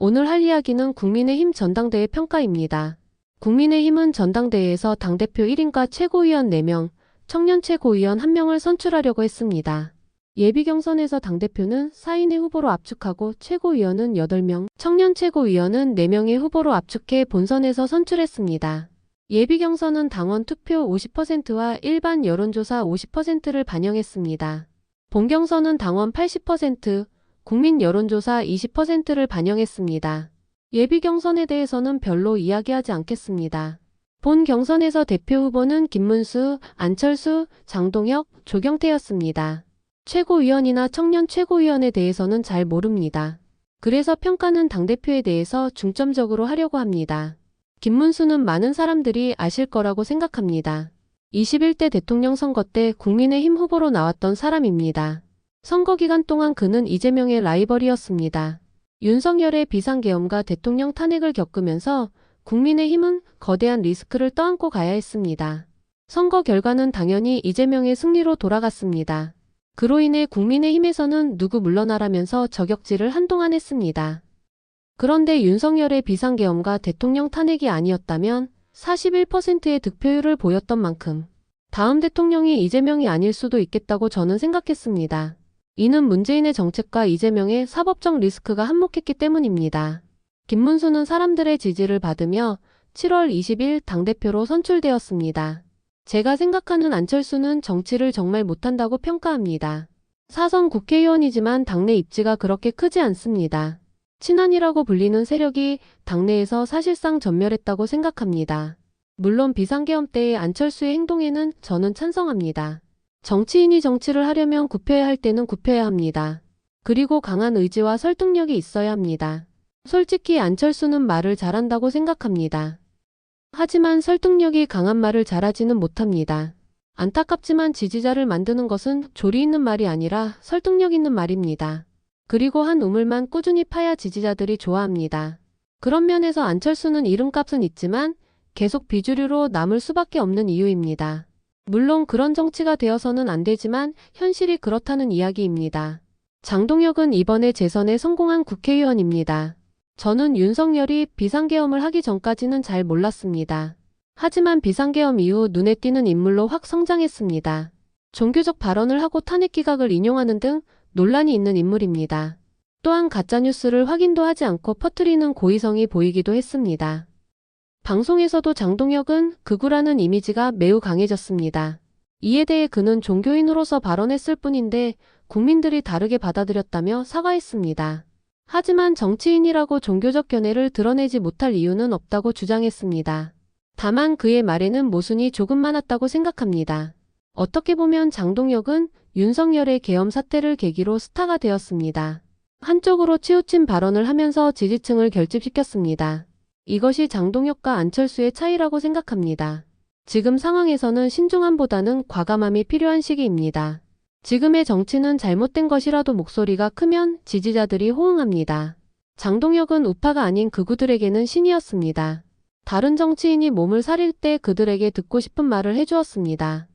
오늘 할 이야기는 국민의힘 전당대회 평가입니다. 국민의힘은 전당대회에서 당대표 1인과 최고위원 4명, 청년 최고위원 1명을 선출하려고 했습니다. 예비경선에서 당대표는 4인의 후보로 압축하고 최고위원은 8명, 청년 최고위원은 4명의 후보로 압축해 본선에서 선출했습니다. 예비경선은 당원 투표 50%와 일반 여론조사 50%를 반영했습니다. 본경선은 당원 80%, 국민 여론조사 20%를 반영했습니다. 예비경선에 대해서는 별로 이야기하지 않겠습니다. 본 경선에서 대표 후보는 김문수, 안철수, 장동혁, 조경태였습니다. 최고위원이나 청년 최고위원에 대해서는 잘 모릅니다. 그래서 평가는 당대표에 대해서 중점적으로 하려고 합니다. 김문수는 많은 사람들이 아실 거라고 생각합니다. 21대 대통령 선거 때 국민의힘 후보로 나왔던 사람입니다. 선거 기간 동안 그는 이재명의 라이벌이었습니다. 윤석열의 비상계엄과 대통령 탄핵을 겪으면서 국민의힘은 거대한 리스크를 떠안고 가야 했습니다. 선거 결과는 당연히 이재명의 승리로 돌아갔습니다. 그로 인해 국민의힘에서는 누구 물러나라면서 저격질을 한동안 했습니다. 그런데 윤석열의 비상계엄과 대통령 탄핵이 아니었다면 41%의 득표율을 보였던 만큼 다음 대통령이 이재명이 아닐 수도 있겠다고 저는 생각했습니다. 이는 문재인의 정책과 이재명의 사법적 리스크가 한몫했기 때문입니다. 김문수는 사람들의 지지를 받으며 7월 20일 당대표로 선출되었습니다. 제가 생각하는 안철수는 정치를 정말 못한다고 평가합니다. 4선 국회의원이지만 당내 입지가 그렇게 크지 않습니다. 친한이라고 불리는 세력이 당내에서 사실상 전멸했다고 생각합니다. 물론 비상계엄 때의 안철수의 행동에는 저는 찬성합니다. 정치인이 정치를 하려면 굽혀야 할 때는 굽혀야 합니다. 그리고 강한 의지와 설득력이 있어야 합니다. 솔직히 안철수는 말을 잘한다고 생각합니다. 하지만 설득력이 강한 말을 잘하지는 못합니다. 안타깝지만 지지자를 만드는 것은 조리 있는 말이 아니라 설득력 있는 말입니다. 그리고 한 우물만 꾸준히 파야 지지자들이 좋아합니다. 그런 면에서 안철수는 이름값은 있지만 계속 비주류로 남을 수밖에 없는 이유입니다. 물론 그런 정치가 되어서는 안 되지만 현실이 그렇다는 이야기입니다. 장동혁은 이번에 재선에 성공한 국회의원입니다. 저는 윤석열이 비상계엄을 하기 전까지는 잘 몰랐습니다. 하지만 비상계엄 이후 눈에 띄는 인물로 확 성장했습니다. 종교적 발언을 하고 탄핵 기각을 인용하는 등 논란이 있는 인물입니다. 또한 가짜뉴스를 확인도 하지 않고 퍼뜨리는 고의성이 보이기도 했습니다. 방송에서도 장동혁은 극우라는 이미지가 매우 강해졌습니다. 이에 대해 그는 종교인으로서 발언했을 뿐인데 국민들이 다르게 받아들였다며 사과했습니다. 하지만 정치인이라고 종교적 견해를 드러내지 못할 이유는 없다고 주장했습니다. 다만 그의 말에는 모순이 조금 많았다고 생각합니다. 어떻게 보면 장동혁은 윤석열의 계엄 사태를 계기로 스타가 되었습니다. 한쪽으로 치우친 발언을 하면서 지지층을 결집시켰습니다. 이것이 장동혁과 안철수의 차이라고 생각합니다. 지금 상황에서는 신중함보다는 과감함이 필요한 시기입니다. 지금의 정치는 잘못된 것이라도 목소리가 크면 지지자들이 호응합니다. 장동혁은 우파가 아닌 극우들에게는 신이었습니다. 다른 정치인이 몸을 사릴 때 그들에게 듣고 싶은 말을 해주었습니다.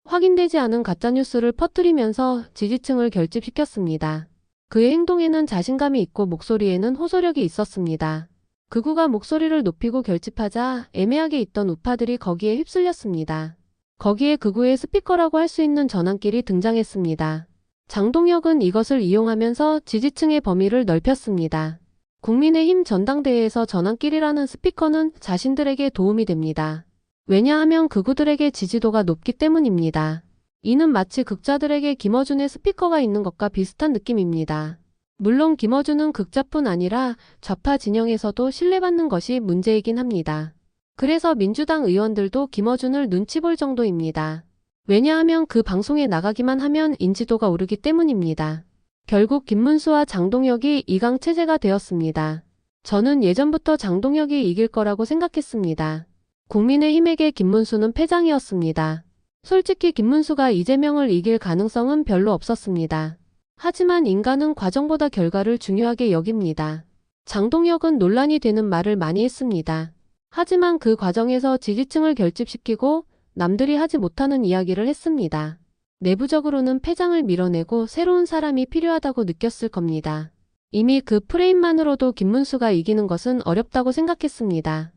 확인되지 않은 가짜뉴스를 퍼뜨리면서 지지층을 결집시켰습니다. 그의 행동에는 자신감이 있고 목소리에는 호소력이 있었습니다. 극우가 목소리를 높이고 결집하자 애매하게 있던 우파들이 거기에 휩쓸렸습니다. 거기에 극우의 스피커라고 할 수 있는 전환길이 등장했습니다. 장동혁은 이것을 이용하면서 지지층의 범위를 넓혔습니다. 국민의힘 전당대회에서 전환길이라는 스피커는 자신들에게 도움이 됩니다. 왜냐하면 극우들에게 지지도가 높기 때문입니다. 이는 마치 극자들에게 김어준의 스피커가 있는 것과 비슷한 느낌입니다. 물론 김어준은 극자뿐 아니라 좌파 진영에서도 신뢰받는 것이 문제이긴 합니다. 그래서 민주당 의원들도 김어준을 눈치 볼 정도입니다. 왜냐하면 그 방송에 나가기만 하면 인지도가 오르기 때문입니다. 결국 김문수와 장동혁이 2강 체제가 되었습니다. 저는 예전부터 장동혁이 이길 거라고 생각했습니다. 국민의힘에게 김문수는 패장이었습니다. 솔직히 김문수가 이재명을 이길 가능성은 별로 없었습니다. 하지만 인간은 과정보다 결과를 중요하게 여깁니다. 장동혁은 논란이 되는 말을 많이 했습니다. 하지만 그 과정에서 지지층을 결집시키고 남들이 하지 못하는 이야기를 했습니다. 내부적으로는 패장을 밀어내고 새로운 사람이 필요하다고 느꼈을 겁니다. 이미 그 프레임만으로도 김문수가 이기는 것은 어렵다고 생각했습니다.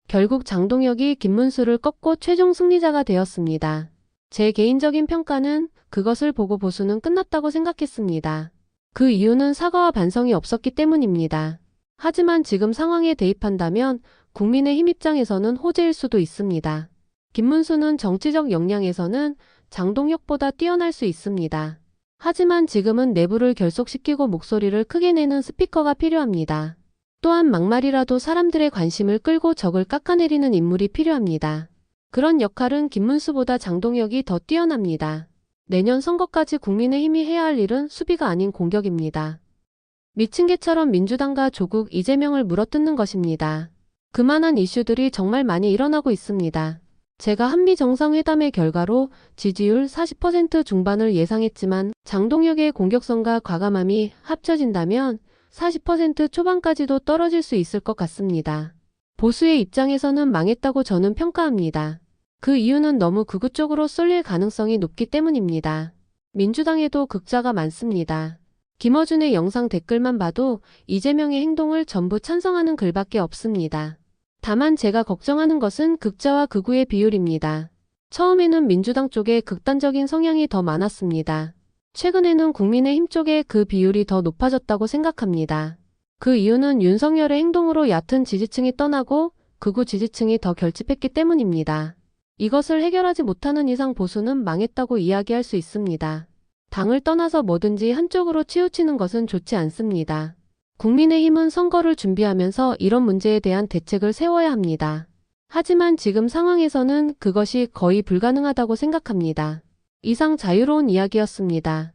결국 장동혁이 김문수를 꺾고 최종 승리자가 되었습니다. 제 개인적인 평가는 그것을 보고 보수는 끝났다고 생각했습니다. 그 이유는 사과와 반성이 없었기 때문입니다. 하지만 지금 상황에 대입한다면 국민의힘 입장에서는 호재일 수도 있습니다. 김문수는 정치적 역량에서는 장동혁보다 뛰어날 수 있습니다. 하지만 지금은 내부를 결속시키고 목소리를 크게 내는 스피커가 필요합니다. 또한 막말이라도 사람들의 관심을 끌고 적을 깎아내리는 인물이 필요합니다. 그런 역할은 김문수보다 장동혁이 더 뛰어납니다. 내년 선거까지 국민의힘이 해야 할 일은 수비가 아닌 공격입니다. 미친 개처럼 민주당과 조국 이재명을 물어뜯는 것입니다. 그만한 이슈들이 정말 많이 일어나고 있습니다. 제가 한미 정상회담의 결과로 지지율 40% 중반을 예상했지만 장동혁의 공격성과 과감함이 합쳐진다면 40% 초반까지도 떨어질 수 있을 것 같습니다. 보수의 입장에서는 망했다고 저는 평가합니다. 그 이유는 너무 극우 쪽으로 쏠릴 가능성이 높기 때문입니다. 민주당에도 극자가 많습니다. 김어준의 영상 댓글만 봐도 이재명의 행동을 전부 찬성하는 글밖에 없습니다. 다만 제가 걱정하는 것은 극자와 극우의 비율입니다. 처음에는 민주당 쪽에 극단적인 성향이 더 많았습니다. 최근에는 국민의힘 쪽에 그 비율이 더 높아졌다고 생각합니다. 그 이유는 윤석열의 행동으로 얕은 지지층이 떠나고 극우 지지층이 더 결집했기 때문입니다. 이것을 해결하지 못하는 이상 보수는 망했다고 이야기할 수 있습니다. 당을 떠나서 뭐든지 한쪽으로 치우치는 것은 좋지 않습니다. 국민의힘은 선거를 준비하면서 이런 문제에 대한 대책을 세워야 합니다. 하지만 지금 상황에서는 그것이 거의 불가능하다고 생각합니다. 이상 자유로운 이야기였습니다.